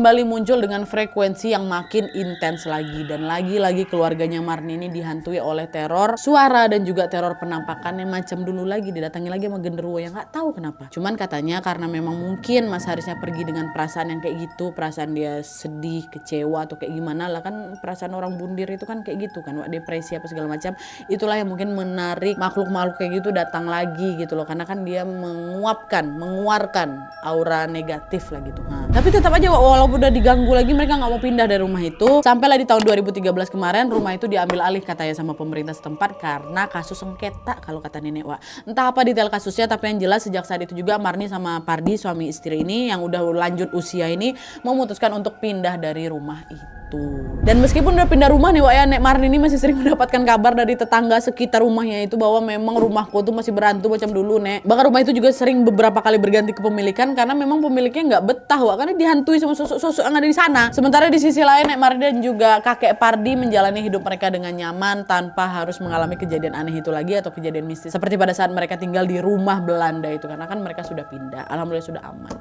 kembali muncul dengan frekuensi yang makin intens lagi. Dan lagi-lagi keluarganya Marni ini dihantui oleh teror suara dan juga teror penampakannya macam dulu lagi. Didatangi lagi sama genderuwo yang gak tahu kenapa. Cuman katanya karena memang mungkin Mas Harisnya pergi dengan perasaan yang kayak gitu, perasaan dia sedih, kecewa atau kayak gimana lah, kan perasaan orang bundir itu kan kayak gitu kan, depresi apa segala macam. Itulah yang mungkin menarik makhluk-makhluk kayak gitu datang lagi gitu loh, karena kan dia mengeluarkan aura negatif lah gitu. Tapi tetap aja walaupun udah diganggu lagi, mereka nggak mau pindah dari rumah itu. Sampailah di tahun 2013 kemarin rumah itu diambil alih katanya sama pemerintah setempat karena kasus sengketa kalau kata nenek Wak. Entah apa detail kasusnya, tapi yang jelas sejak saat itu juga Marni sama Pardi suami istri ini yang udah lanjut usia ini memutuskan untuk pindah dari rumah itu. Dan meskipun udah pindah rumah nih Wak ya, Nek Marni ini masih sering mendapatkan kabar dari tetangga sekitar rumahnya itu bahwa memang rumahku tuh masih berhantu macam dulu Nek. Bahkan rumah itu juga sering beberapa kali berganti kepemilikan karena memang pemiliknya nggak betah Wak, karena dihantui sama sosok-sosok yang ada di sana. Sementara di sisi lain Nek Marni dan juga kakek Pardi menjalani hidup mereka dengan nyaman tanpa harus mengalami kejadian aneh itu lagi atau kejadian mistis seperti pada saat mereka tinggal di rumah Belanda itu, karena kan mereka sudah pindah. Alhamdulillah sudah aman.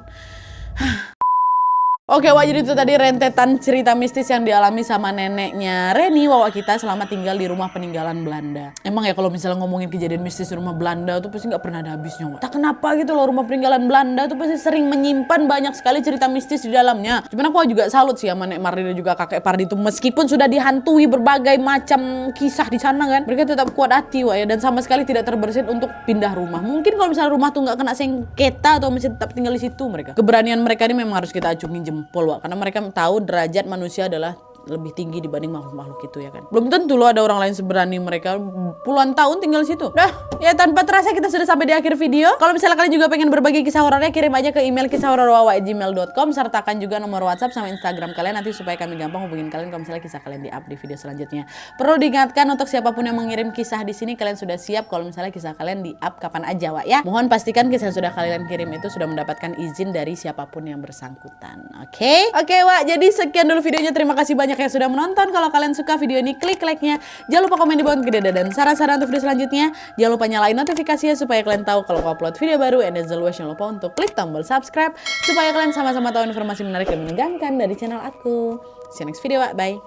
Oke Wak, jadi itu tadi rentetan cerita mistis yang dialami sama neneknya Reni, Wawa kita selama tinggal di rumah peninggalan Belanda. Emang ya kalau misalnya ngomongin kejadian mistis di rumah Belanda tuh pasti nggak pernah ada habisnya Wak. Tak kenapa gitu loh, rumah peninggalan Belanda tuh pasti sering menyimpan banyak sekali cerita mistis di dalamnya. Cuman aku juga salut sih sama Nek Marni dan juga kakek Pardi itu, meskipun sudah dihantui berbagai macam kisah di sana kan, mereka tetap kuat hati Wak ya, dan sama sekali tidak terbersit untuk pindah rumah. Mungkin kalau misalnya rumah tuh nggak kena sengketa atau masih tetap tinggal di situ mereka. Keberanian mereka ini memang harus kita acungin jempol Wak, karena mereka tahu derajat manusia adalah lebih tinggi dibanding makhluk-makhluk itu ya kan. Belum tentu loh ada orang lain seberani mereka puluhan tahun tinggal di situ. Dah, ya tanpa terasa kita sudah sampai di akhir video. Kalau misalnya kalian juga pengen berbagi kisah horornya, kirim aja ke email kisahhororwawa@gmail.com, sertakan juga nomor WhatsApp sama Instagram kalian nanti supaya kami gampang hubungin kalian kalau misalnya kisah kalian di-up di video selanjutnya. Perlu diingatkan untuk siapapun yang mengirim kisah di sini, kalian sudah siap kalau misalnya kisah kalian di-up kapan aja Wak ya. Mohon pastikan kisah yang sudah kalian kirim itu sudah mendapatkan izin dari siapapun yang bersangkutan. Oke Wak, jadi sekian dulu videonya. Terima kasih banyak yang sudah menonton. Kalau kalian suka video ini, klik like-nya. Jangan lupa komen di bawah gede dan saran-saran untuk video selanjutnya. Jangan lupa nyalain notifikasinya supaya kalian tahu kalau aku upload video baru. And as always, jangan lupa untuk klik tombol subscribe supaya kalian sama-sama tahu informasi menarik dan menegangkan dari channel aku. See you next video, Wak. Bye.